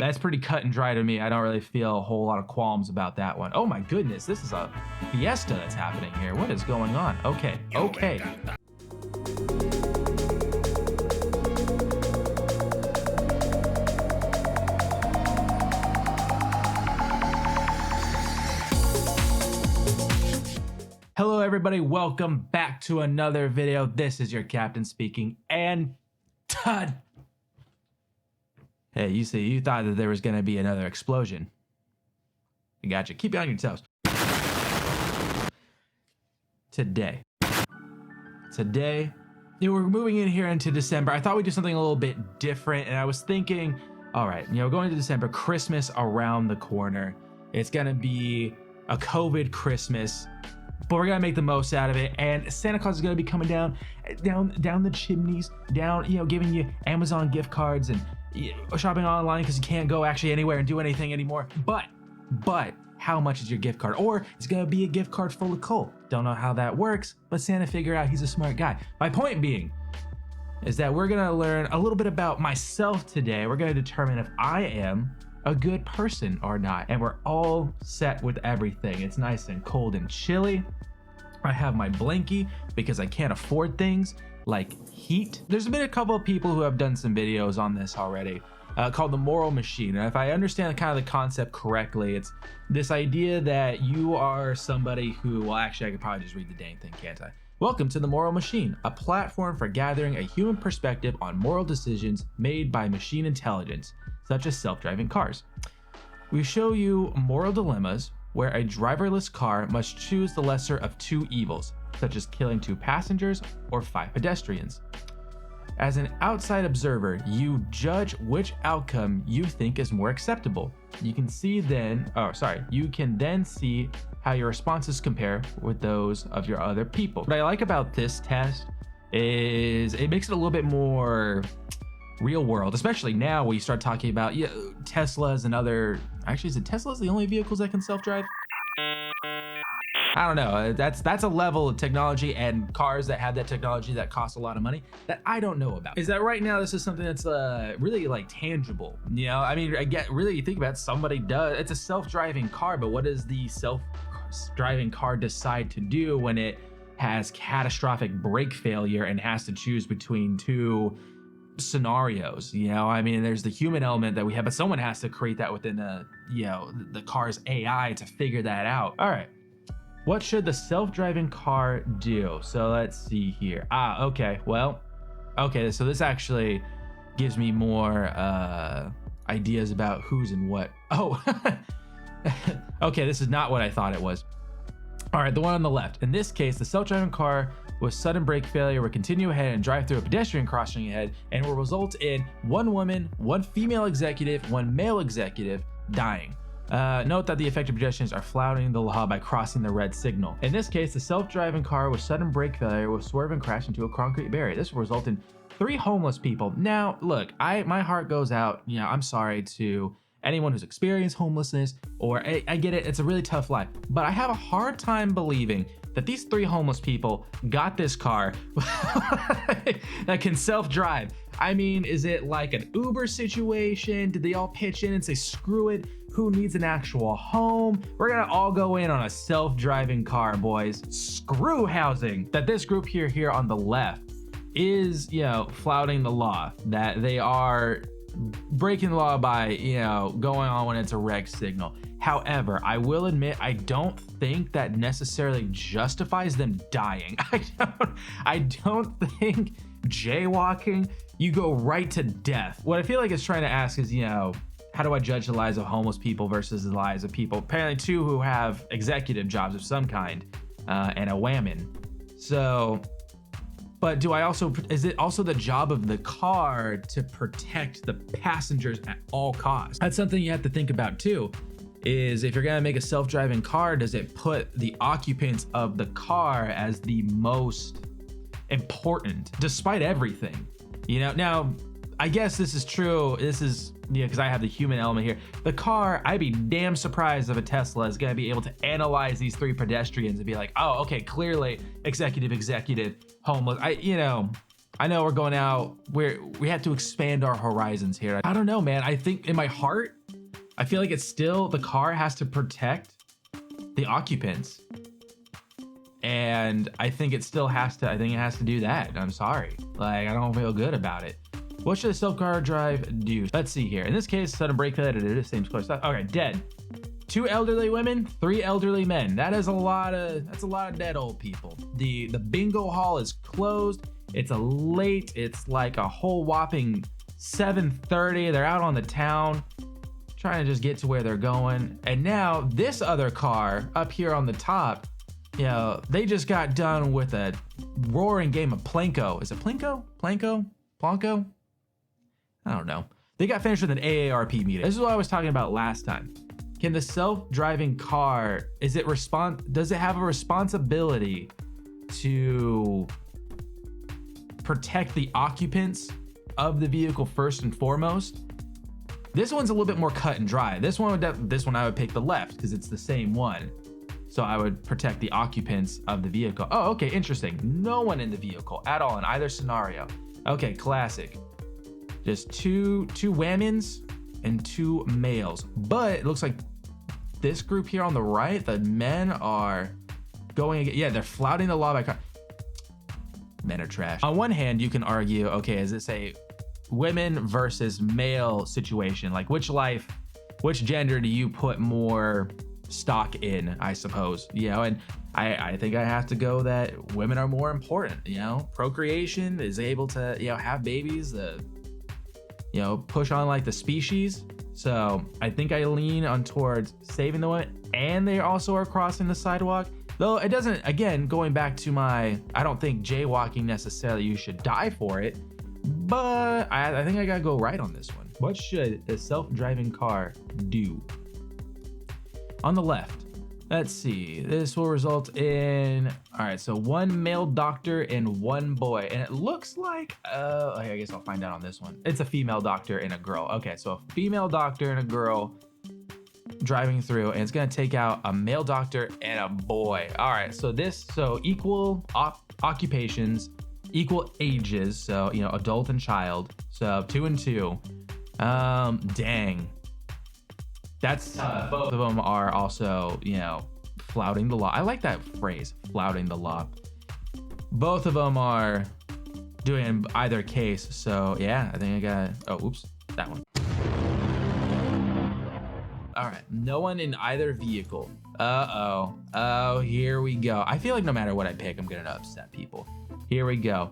That's pretty cut and dry to me. I don't really feel a whole lot of qualms about that one. Oh my goodness, this is a fiesta that's happening here. What is going on? Okay. Hello everybody, welcome back to another video. This is your captain speaking, and Todd. Hey, you thought that there was gonna be another explosion. I got you. Keep it on your toes. Today, we're moving in here into December. I thought we'd do something a little bit different, and I was thinking, all right, going into December, Christmas around the corner. It's gonna be a COVID Christmas, but we're gonna make the most out of it. And Santa Claus is gonna be coming down the chimneys, giving you Amazon gift cards and shopping online because you can't go actually anywhere and do anything anymore. But how much is your gift card? Or it's gonna be a gift card full of coal. Don't know how that works, but Santa figured out he's a smart guy. My point being is that we're gonna learn a little bit about myself today. We're gonna determine if I am a good person or not, and we're all set with everything. It's nice and cold and chilly. I have my blankie because I can't afford things like heat. There's been a couple of people who have done some videos on this already called The Moral Machine. And if I understand kind of the concept correctly, it's this idea that you are somebody who, well, actually I could probably just read the dang thing, can't I? Welcome to The Moral Machine, a platform for gathering a human perspective on moral decisions made by machine intelligence, such as self-driving cars. We show you moral dilemmas where a driverless car must choose the lesser of two evils, such as killing 2 passengers or 5 pedestrians. As an outside observer, you judge which outcome you think is more acceptable. You can then see how your responses compare with those of your other people. What I like about this test is it makes it a little bit more real world, especially now when you start talking about Teslas and other, actually, is it Teslas the only vehicles that can self-drive? I don't know. That's a level of technology and cars that have that technology that cost a lot of money that I don't know about. Is that right now this is something that's really like tangible? I mean, really you think about it, somebody does. It's a self-driving car, but what does the self-driving car decide to do when it has catastrophic brake failure and has to choose between 2 scenarios? I mean, there's the human element that we have, but someone has to create that within the car's AI to figure that out. All right, what should the self-driving car do? So let's see here. Okay, so this actually gives me more ideas about who's and what. Okay, this is not what I thought it was. All right, the one on the left. In this case, the self-driving car with sudden brake failure will continue ahead and drive through a pedestrian crossing ahead, and will result in 1 woman, 1 female executive, 1 male executive dying. Note that the affected pedestrians are flouting the law by crossing the red signal. In this case, the self-driving car with sudden brake failure will swerve and crash into a concrete barrier. This will result in 3 homeless people. Now, look, my heart goes out. I'm sorry to anyone who's experienced homelessness, or I get it, it's a really tough life, but I have a hard time believing that these 3 homeless people got this car that can self-drive. I mean, is it like an Uber situation? Did they all pitch in and say, screw it, who needs an actual home? We're gonna all go in on a self-driving car, boys. Screw housing. That this group here on the left is, flouting the law, that they are breaking the law by, going on when it's a red signal. However, I will admit, I don't think that necessarily justifies them dying. I don't think jaywalking, you go right to death. What I feel like it's trying to ask is, how do I judge the lives of homeless people versus the lives of people, apparently 2 who have executive jobs of some kind, and a whammon. So, but is it also the job of the car to protect the passengers at all costs? That's something you have to think about too, is if you're gonna make a self-driving car, does it put the occupants of the car as the most important, despite everything? Now, I guess this is true. This is, because I have the human element here. The car, I'd be damn surprised if a Tesla is gonna be able to analyze these 3 pedestrians and be like, oh, okay, clearly executive, homeless. I know we're going out, we have to expand our horizons here. I don't know, man. I think in my heart, I feel like it's still, the car has to protect the occupants. And I think it still has to, I think it has to do that. I'm sorry. Like, I don't feel good about it. What should a self-car drive do? Let's see here. In this case, sudden brake failure, it is same score stuff. Okay, dead. 2 elderly women, 3 elderly men. That's a lot of dead old people. The bingo hall is closed. It's it's like a whole whopping 7:30. They're out on the town trying to just get to where they're going. And now this other car up here on the top, you know, they just got done with a roaring game of Planko. Is it Planko? Planko? I don't know. They got finished with an AARP meeting. This is what I was talking about last time. Can the self-driving car, does it have a responsibility to protect the occupants of the vehicle first and foremost? This one's a little bit more cut and dry. This one I would pick the left because it's the same one. So I would protect the occupants of the vehicle. Oh, okay, interesting. No one in the vehicle at all in either scenario. Okay, classic. Just two women's and 2 males. But it looks like this group here on the right, the men are going, yeah, they're flouting the law by car. Men are trash. On one hand, you can argue, okay, is this a women versus male situation? Like which gender do you put more stock in, I suppose, you know? And I think I have to go that women are more important, you know? Procreation is able to, you know, have babies, you know, push on like the species. So I think I lean on towards saving the women, and they also are crossing the sidewalk. Though it doesn't, again, going back to I don't think jaywalking necessarily, you should die for it, but I think I gotta go right on this one. What should the self-driving car do? On the left, let's see, this will result in, all right, so 1 male doctor and 1 boy. And it looks like, I guess I'll find out on this one. It's a female doctor and a girl. Okay, so a female doctor and a girl driving through, and it's gonna take out a male doctor and a boy. All right, so equal occupations, equal ages, so, you know, adult and child. So 2 and 2. Dang. That's both of them are also, you know, flouting the law. I like that phrase, flouting the law. Both of them are doing in either case. So yeah, I think I got, oh, oops, that one. All right, no one in either vehicle. Oh, here we go. I feel like no matter what I pick, I'm gonna upset people. Here we go.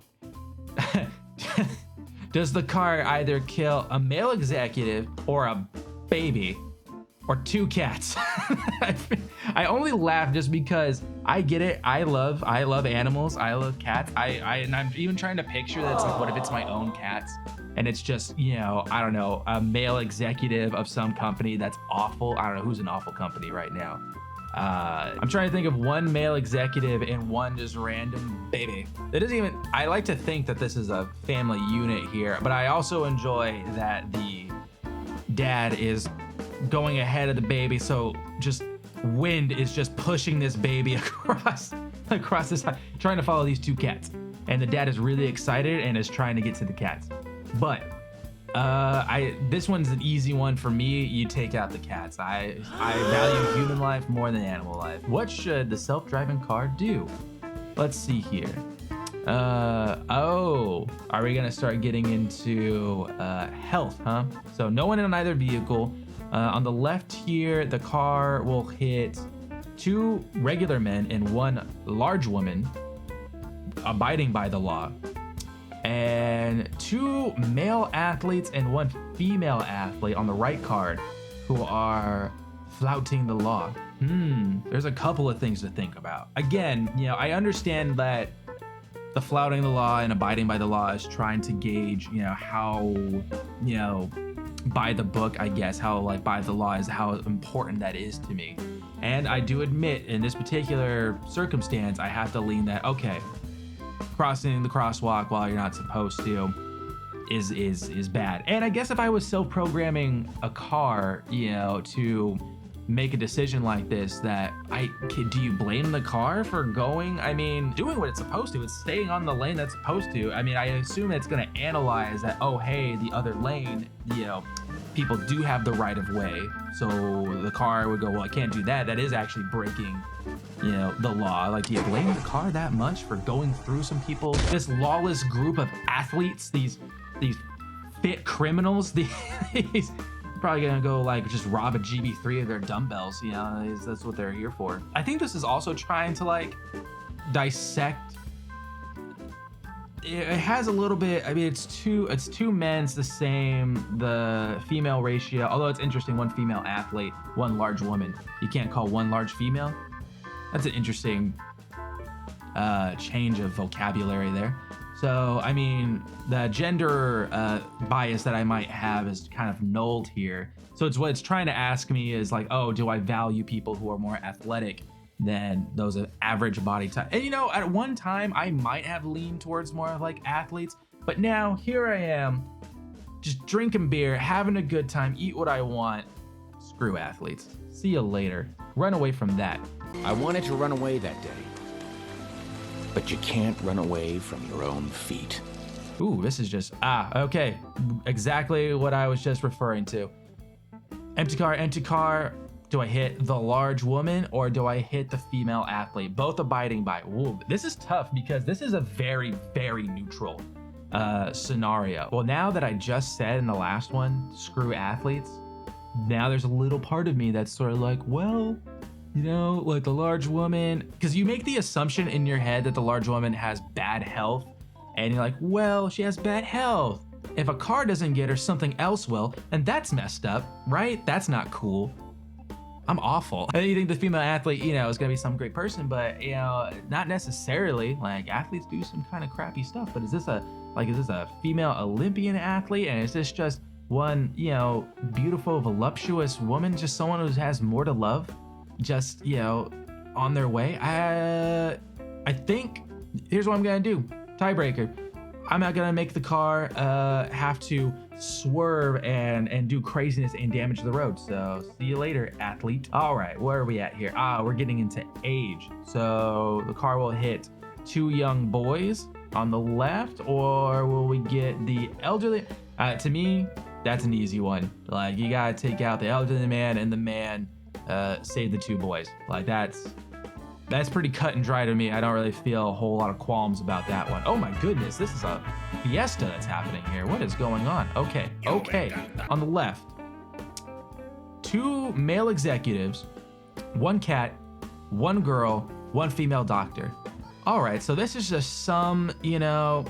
Does the car either kill a male executive or a baby? Or 2 cats? I only laugh just because I get it. I love animals. I love cats. And I'm even trying to picture that it's like, what if it's my own cats? And it's just, you know, I don't know, a male executive of some company that's awful. I don't know who's an awful company right now. I'm trying to think of 1 male executive and 1 just random baby. It doesn't even, I like to think that this is a family unit here, but I also enjoy that the dad is going ahead of the baby, so just wind is just pushing this baby across this, trying to follow these 2 cats, and the dad is really excited and is trying to get to the cats. But this one's an easy one for me. You take out the cats. I value human life more than animal life. What should the self-driving car do? Let's see here. Oh, are we gonna start getting into health, huh? So no one in either vehicle. On the left here, the car will hit 2 regular men and 1 large woman abiding by the law, and 2 male athletes and 1 female athlete on the right card who are flouting the law. There's a couple of things to think about. Again, you know, I understand that the flouting the law and abiding by the law is trying to gauge, you know, how, you know, by the book, I guess, how like by the law is how important that is to me. And I do admit in this particular circumstance, I have to lean that, okay, crossing the crosswalk while you're not supposed to is bad. And I guess if I was self-programming a car, you know, to make a decision like this, that do you blame the car for going, I mean, doing what it's supposed to? It's staying on the lane that's supposed to. I mean, I assume it's going to analyze that, oh, hey, the other lane, you know, people do have the right of way. So the car would go, well, I can't do that. That is actually breaking, you know, the law. Like, do you blame the car that much for going through some people? This lawless group of athletes, these fit criminals, these probably gonna go like just rob a GB3 of their dumbbells, you know, that's what they're here for. I think this is also trying to like dissect. It has a little bit, I mean, it's two men, it's the same, the female ratio, although it's interesting, one female athlete, one large woman. You can't call one large female. That's an interesting change of vocabulary there. So, I mean, the gender bias that I might have is kind of nulled here. So it's what it's trying to ask me is like, oh, do I value people who are more athletic than those of average body type? And you know, at one time I might have leaned towards more like athletes, but now here I am, just drinking beer, having a good time, eat what I want. Screw athletes. See you later. Run away from that. I wanted to run away that day. But you can't run away from your own feet. Ooh, this is just, okay. Exactly what I was just referring to. Empty car. Do I hit the large woman or do I hit the female athlete? Both abiding by. Ooh, this is tough because this is a very, very neutral scenario. Well, now that I just said in the last one, screw athletes, now there's a little part of me that's sort of like, well, you know, like the large woman, because you make the assumption in your head that the large woman has bad health, and you're like, well, she has bad health. If a car doesn't get her, something else will, and that's messed up, right? That's not cool. I'm awful. And you think the female athlete, you know, is gonna be some great person, but you know, not necessarily. Like, athletes do some kind of crappy stuff, but is this a female Olympian athlete, and is this just one, you know, beautiful, voluptuous woman, just someone who has more to love? Just, you know, on their way? I think here's what I'm gonna do. Tiebreaker. I'm not gonna make the car have to swerve and do craziness and damage the road. So see you later, athlete. All right, where are we at here? We're getting into age. So the car will hit two young boys on the left, or will we get the elderly? To me, that's an easy one. Like, you gotta take out the elderly man and the man save the two boys. Like, that's pretty cut and dry to me. I don't really feel a whole lot of qualms about that one. Oh my goodness, this is a fiesta that's happening here. What is going on? Okay. On the left, two male executives, one cat, one girl, one female doctor. All right, so this is just some, you know,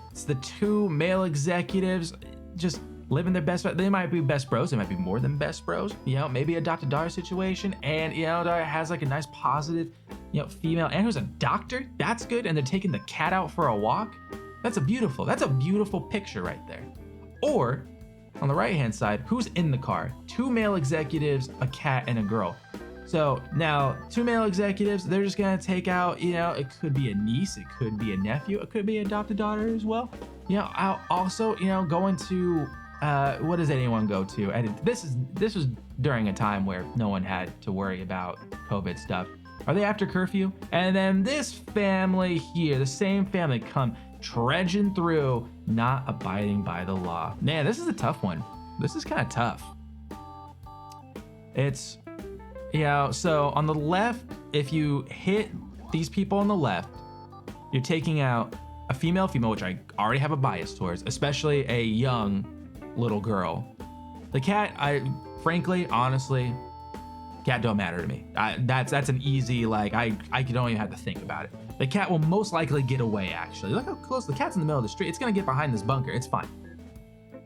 it's the two male executives just living their best. They might be best bros. They might be more than best bros. You know, maybe a daughter situation, and you know, Dara has like a nice positive, you know, female, and who's a doctor. That's good. And they're taking the cat out for a walk. That's a beautiful picture right there. Or on the right hand side, who's in the car? Two male executives, a cat, and a girl. So now, two male executives, they're just gonna take out, you know, it could be a niece, it could be a nephew, it could be an adopted daughter as well. You know, I'll also, you know, going to what does anyone go to? And this was during a time where no one had to worry about COVID stuff. Are they after curfew? And then this family here, the same family, come trudging through, not abiding by the law. Man, this is a tough one. This is kind of tough. It's, you know, so on the left, if you hit these people on the left, you're taking out a female, which I already have a bias towards, especially a young little girl. The cat, frankly, honestly, cat don't matter to me. That's an easy, like, I don't even have to think about it. The cat will most likely get away, actually. Look how close the cat's in the middle of the street. It's gonna get behind this bunker. It's fine.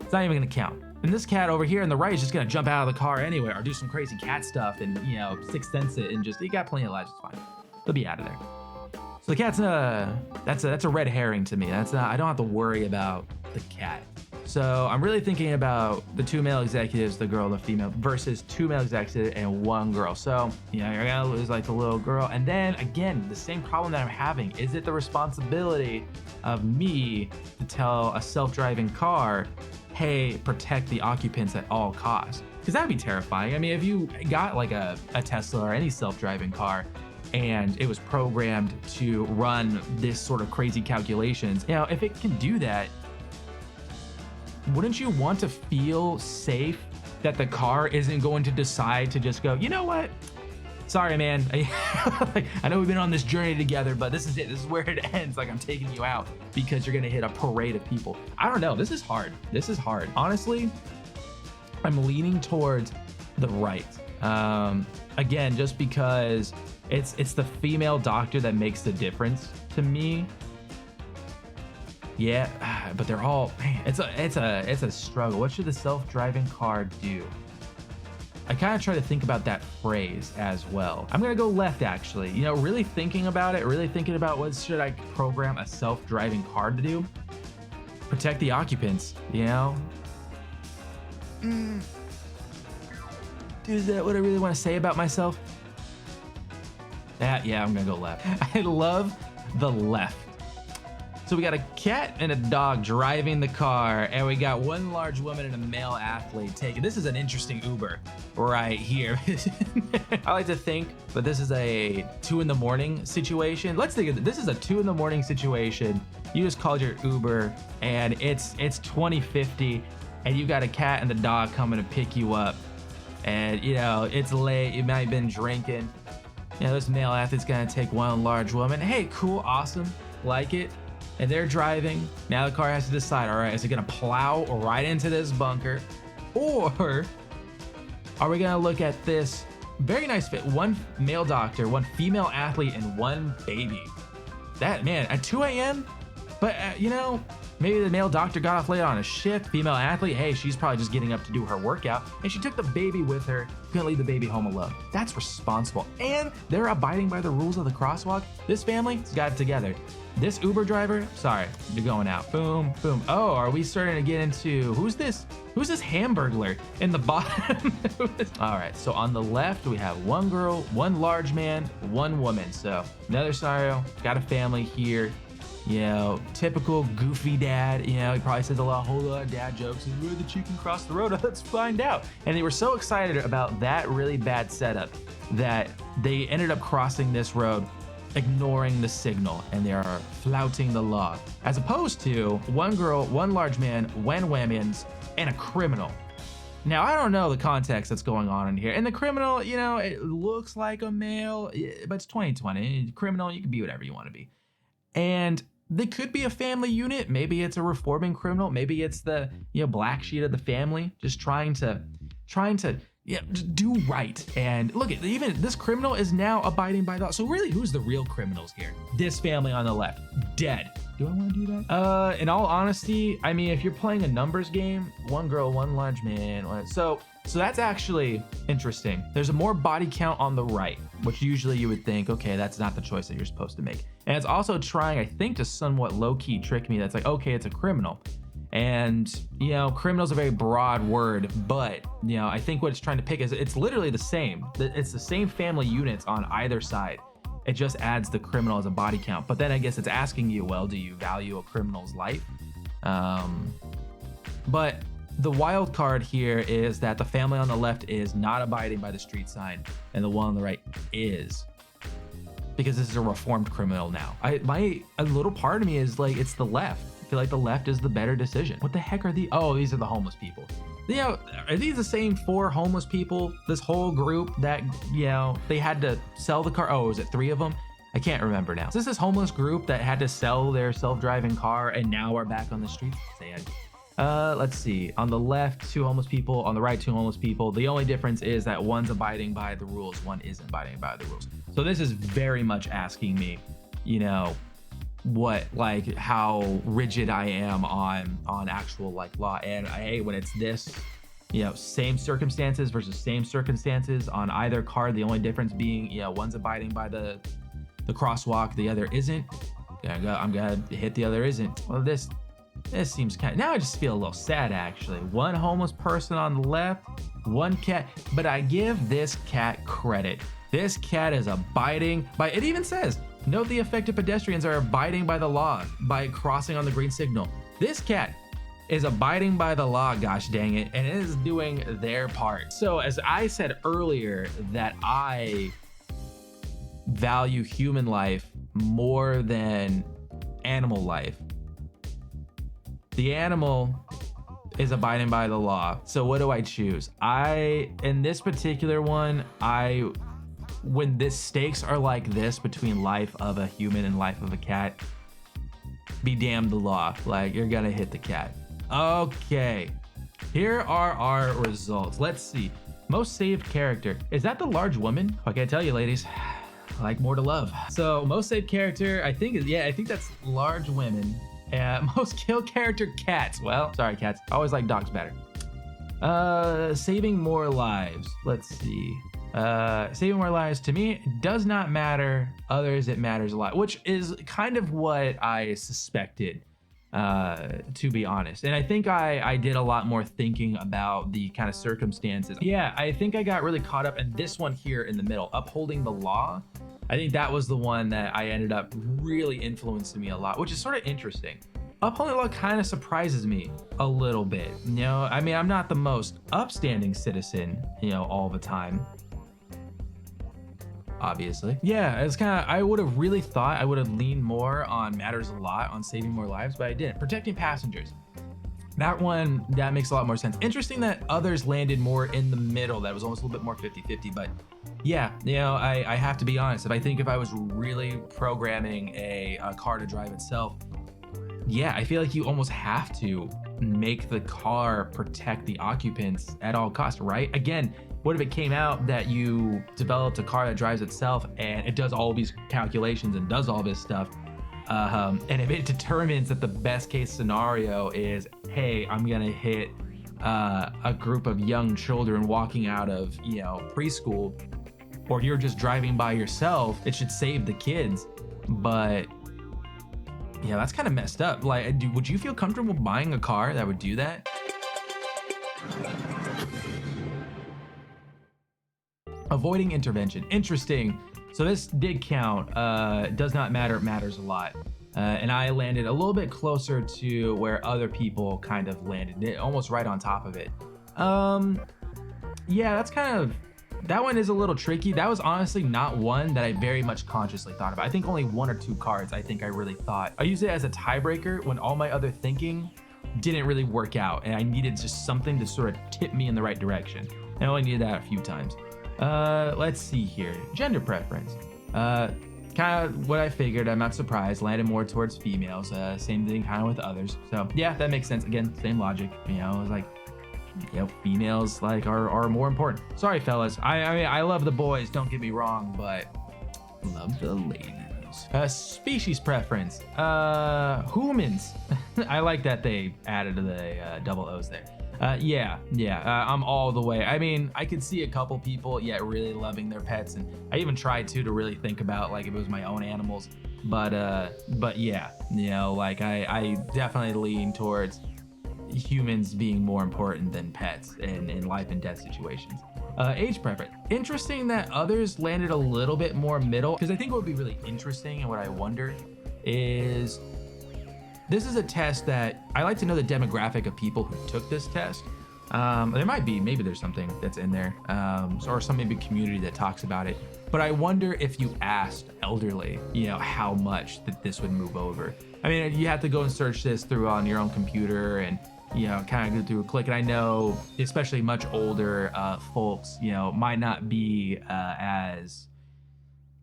It's not even gonna count. And this cat over here on the right is just gonna jump out of the car anyway, or do some crazy cat stuff and, you know, sixth sense it, and just, he got plenty of lives. It's fine. He'll be out of there. So the cat's that's a red herring to me. That's not, I don't have to worry about the cat. So I'm really thinking about the two male executives, the girl, the female, versus two male executives and one girl. So, you know, you're gonna lose like the little girl. And then again, the same problem that I'm having, is it the responsibility of me to tell a self-driving car, hey, protect the occupants at all costs? because that'd be terrifying. I mean, if you got like a Tesla or any self-driving car and it was programmed to run this sort of crazy calculations, you know, if it can do that, wouldn't you want to feel safe that the car isn't going to decide to just go, you know what? Sorry, man. Like, I know we've been on this journey together, but this is it. This is where it ends. Like, I'm taking you out because you're going to hit a parade of people. I don't know. This is hard. This is hard. Honestly, I'm leaning towards the right. Again, just because it's the female doctor that makes the difference to me. Yeah, but they're all, man, it's a struggle. What should the self-driving car do? I kind of try to think about that phrase as well. I'm gonna go left, actually. You know, really thinking about it, really thinking about what should I program a self-driving car to do? Protect the occupants, you know? Dude, is that what I really want to say about myself? Yeah, I'm gonna go left. I love the left. So we got a cat and a dog driving the car, and we got one large woman and a male athlete taking. This is an interesting Uber right here. I like to think that this is a 2 a.m. situation. Let's think of it. This is a 2 a.m. situation. You just called your Uber, and it's 2050, and you got a cat and the dog coming to pick you up, and you know it's late. You might have been drinking. You know, this male athlete's gonna take one large woman. Hey, cool, awesome, like it. And they're driving. Now the car has to decide, all right, is it gonna plow right into this bunker? Or are we gonna look at this very nice fit? One male doctor, one female athlete, and one baby. That, man, at 2 a.m.? But, you know, maybe the male doctor got off late on a shift. Female athlete, hey, she's probably just getting up to do her workout. And she took the baby with her. Couldn't leave the baby home alone. That's responsible. And they're abiding by the rules of the crosswalk. This family's got it together. This Uber driver, sorry, you're going out. Boom, boom. Oh, are we starting to get into, who's this hamburglar in the bottom? All right, so on the left, we have one girl, one large man, one woman. So another scenario, got a family here. You know, typical goofy dad, you know, he probably says a whole lot of dad jokes. Where the chicken crossed the road? Let's find out. And they were so excited about that really bad setup that they ended up crossing this road, ignoring the signal, and they are flouting the law. As opposed to one girl, one large man, one women's, and a criminal. Now, I don't know the context that's going on in here. And the criminal, you know, it looks like a male, but it's 2020. Criminal, you can be whatever you want to be. And they could be a family unit. Maybe it's a reforming criminal. Maybe it's the, you know, black sheep of the family, just trying to just do right. And look at, even this criminal is now abiding by the law. So really, who's the real criminals here? This family on the left, dead. Do I want to do that? In all honesty, I mean, if you're playing a numbers game, one girl, one large man. So that's actually interesting. There's a more body count on the right, which usually you would think, okay, that's not the choice that you're supposed to make. And it's also trying, I think, to somewhat low-key trick me. That's like, okay, it's a criminal. And, you know, criminal's a very broad word, but, you know, I think what it's trying to pick is it's literally the same. It's the same family units on either side. It just adds the criminal as a body count. But then I guess it's asking you, well, do you value a criminal's life? But the wild card here is that the family on the left is not abiding by the street sign, and the one on the right is. Because this is a reformed criminal now. A little part of me is like, it's the left. I feel like the left is the better decision. What the heck are these? Oh, these are the homeless people. You know, are these the same 4 homeless people? This whole group that, you know, they had to sell the car. Oh, was it 3 of them? I can't remember now. Is this homeless group that had to sell their self-driving car and now are back on the streets? Sad. Let's see. On the left, 2 homeless people. On the right, 2 homeless people. The only difference is that one's abiding by the rules, one isn't abiding by the rules. So this is very much asking me, you know, how rigid I am on actual like law. And I hate when it's this, you know, same circumstances versus same circumstances on either card. The only difference being, you know, one's abiding by the crosswalk, the other isn't. I'm gonna hit the other isn't. Well, this seems kind of, now I just feel a little sad actually. One homeless person on the left, one cat, but I give this cat credit. This cat is abiding by, it even says, note the affected pedestrians are abiding by the law by crossing on the green signal. This cat is abiding by the law, gosh dang it, and it is doing their part. So as I said earlier, that I value human life more than animal life. The animal is abiding by the law. So what do I choose? In this particular one, when the stakes are like this between life of a human and life of a cat, be damned the law. Like, you're gonna hit the cat. Okay, here are our results. Let's see. Most saved character. Is that the large woman? I can't tell you, ladies. I like more to love. So most saved character, I think that's large women. Most killed character, cats. Well, sorry, cats. I always like dogs better. Saving more lives. Let's see. Saving more lives, to me, does not matter. Others, it matters a lot, which is kind of what I suspected, to be honest. And I think I did a lot more thinking about the kind of circumstances. Yeah, I think I got really caught up in this one here in the middle, upholding the law. I think that was the one that I ended up really influencing me a lot, which is sort of interesting. Upholding the law kind of surprises me a little bit. You know, I mean, I'm not the most upstanding citizen, you know, all the time, obviously. Yeah, it's kind of, I would have really thought I would have leaned more on matters a lot, on saving more lives, but I didn't. Protecting passengers. That one, that makes a lot more sense. Interesting that others landed more in the middle. That was almost a little bit more 50-50, but yeah, you know, I have to be honest. If I was really programming a car to drive itself, yeah, I feel like you almost have to make the car protect the occupants at all costs, right? Again, what if it came out that you developed a car that drives itself and it does all these calculations and does all this stuff, and if it determines that the best case scenario is, hey, I'm gonna hit a group of young children walking out of, you know, preschool, or you're just driving by yourself, it should save the kids. But yeah, that's kind of messed up. Like, would you feel comfortable buying a car that would do that? Avoiding intervention. Interesting. So this did count. Does not matter, it matters a lot. And I landed a little bit closer to where other people kind of landed, almost right on top of it. Yeah, that one is a little tricky. That was honestly not one that I very much consciously thought about. I think only 1 or 2 cards I think I really thought. I used it as a tiebreaker when all my other thinking didn't really work out and I needed just something to sort of tip me in the right direction. And I only needed that a few times. Let's see here. Gender preference. Kind of what I figured. I'm not surprised. Landed more towards females. Same thing kind of with others. So yeah, that makes sense. Again, same logic. You know, it was like, you know, females like are more important. Sorry, fellas. I mean, I love the boys. Don't get me wrong, but love the ladies. Species preference. Humans. I like that they added the double O's there. Yeah, I'm all the way. I mean, I could see a couple people, yeah, really loving their pets, and I even tried to really think about like if it was my own animals, but yeah, you know, like I definitely lean towards humans being more important than pets in life and death situations. Age preference. Interesting that others landed a little bit more middle, because I think what would be really interesting and what I wonder is, this is a test that I like to know the demographic of people who took this test. There might be, maybe there's something that's in there, or some maybe community that talks about it. But I wonder if you asked elderly, you know, how much that this would move over. I mean, you have to go and search this through on your own computer and, you know, kind of go through a click. And I know, especially much older folks, you know, might not be as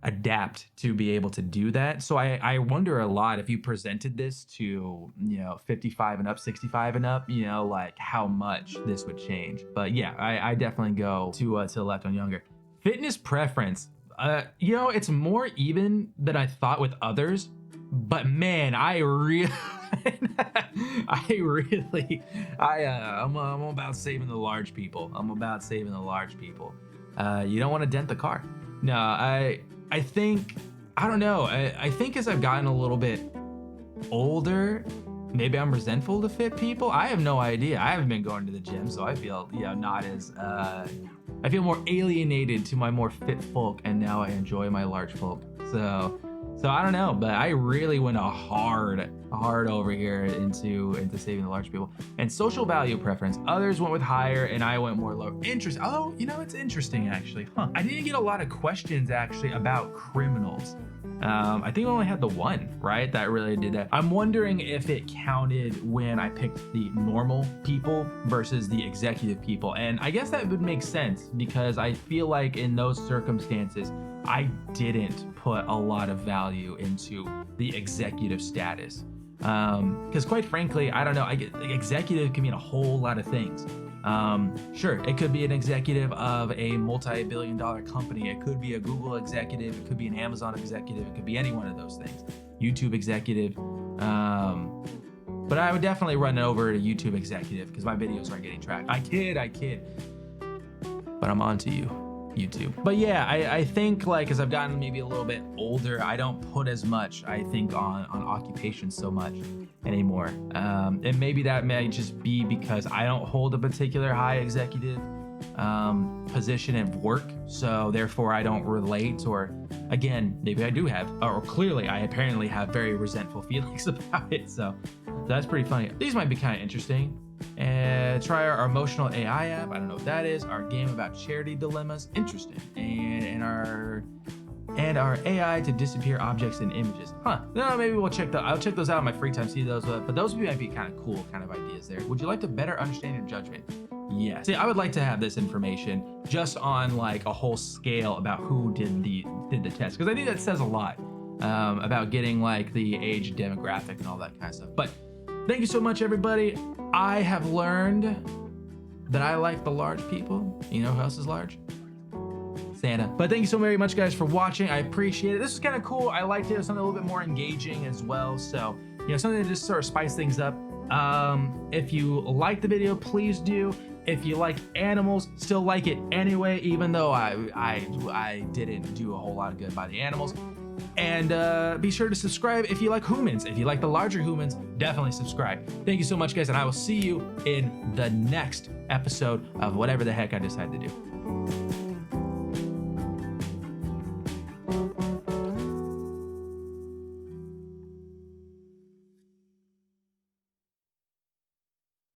adapt to be able to do that. So I wonder a lot if you presented this to, you know, 55 and up, 65 and up, you know, like how much this would change. But yeah, I definitely go to the left on younger. Fitness preference. You know, it's more even than I thought with others, but man, I'm about saving the large people. I'm about saving the large people. You don't want to dent the car. No, I think, I don't know. I think as I've gotten a little bit older, maybe I'm resentful to fit people. I have no idea. I haven't been going to the gym, so I feel, you know, not as, I feel more alienated to my more fit folk, and now I enjoy my large folk. So I don't know, but I really went hard hard over here into saving the large people. And social value preference. Others went with higher, and I went more low. Interesting. Oh, you know, it's interesting actually. I didn't get a lot of questions actually about criminals. I think I only had the one, right, that really did that. I'm wondering if it counted when I picked the normal people versus the executive people. And I guess that would make sense because I feel like in those circumstances, I didn't put a lot of value into the executive status. Because quite frankly, I don't know, executive can mean a whole lot of things. Sure, it could be an executive of a multi-billion-dollar company. It could be a Google executive. It could be an Amazon executive. It could be any one of those things. YouTube executive. But I would definitely run it over to YouTube executive because my videos aren't getting tracked. I kid. But I'm on to you, YouTube. But yeah, I think like as I've gotten maybe a little bit older, I don't put as much, I think, on occupation so much anymore. And maybe that may just be because I don't hold a particular high executive position at work. So therefore I don't relate, or again, maybe I do have, or clearly I apparently have very resentful feelings about it. So that's pretty funny. These might be kind of interesting. And try our emotional AI app. I don't know what that is. Our game about charity dilemmas. Interesting. And our AI to disappear objects and images. No, maybe I'll check those out in my free time, see those. But those might be kind of cool kind of ideas there. Would you like to better understand your judgment? Yes. See, I would like to have this information just on like a whole scale about who did the test, because I think that says a lot about getting like the age demographic and all that kind of stuff. But thank you so much, everybody. I have learned that I like the large people. You know who else is large? Santa. But thank you so very much, guys, for watching. I appreciate it. This was kind of cool. I liked it. It was something a little bit more engaging as well. So, you know, something to just sort of spice things up. If you like the video, please do. If you like animals, still like it anyway, even though I didn't do a whole lot of good by the animals. And be sure to subscribe if you like humans. If you like the larger humans, definitely subscribe. Thank you so much, guys, and I will see you in the next episode of whatever the heck I decide to do.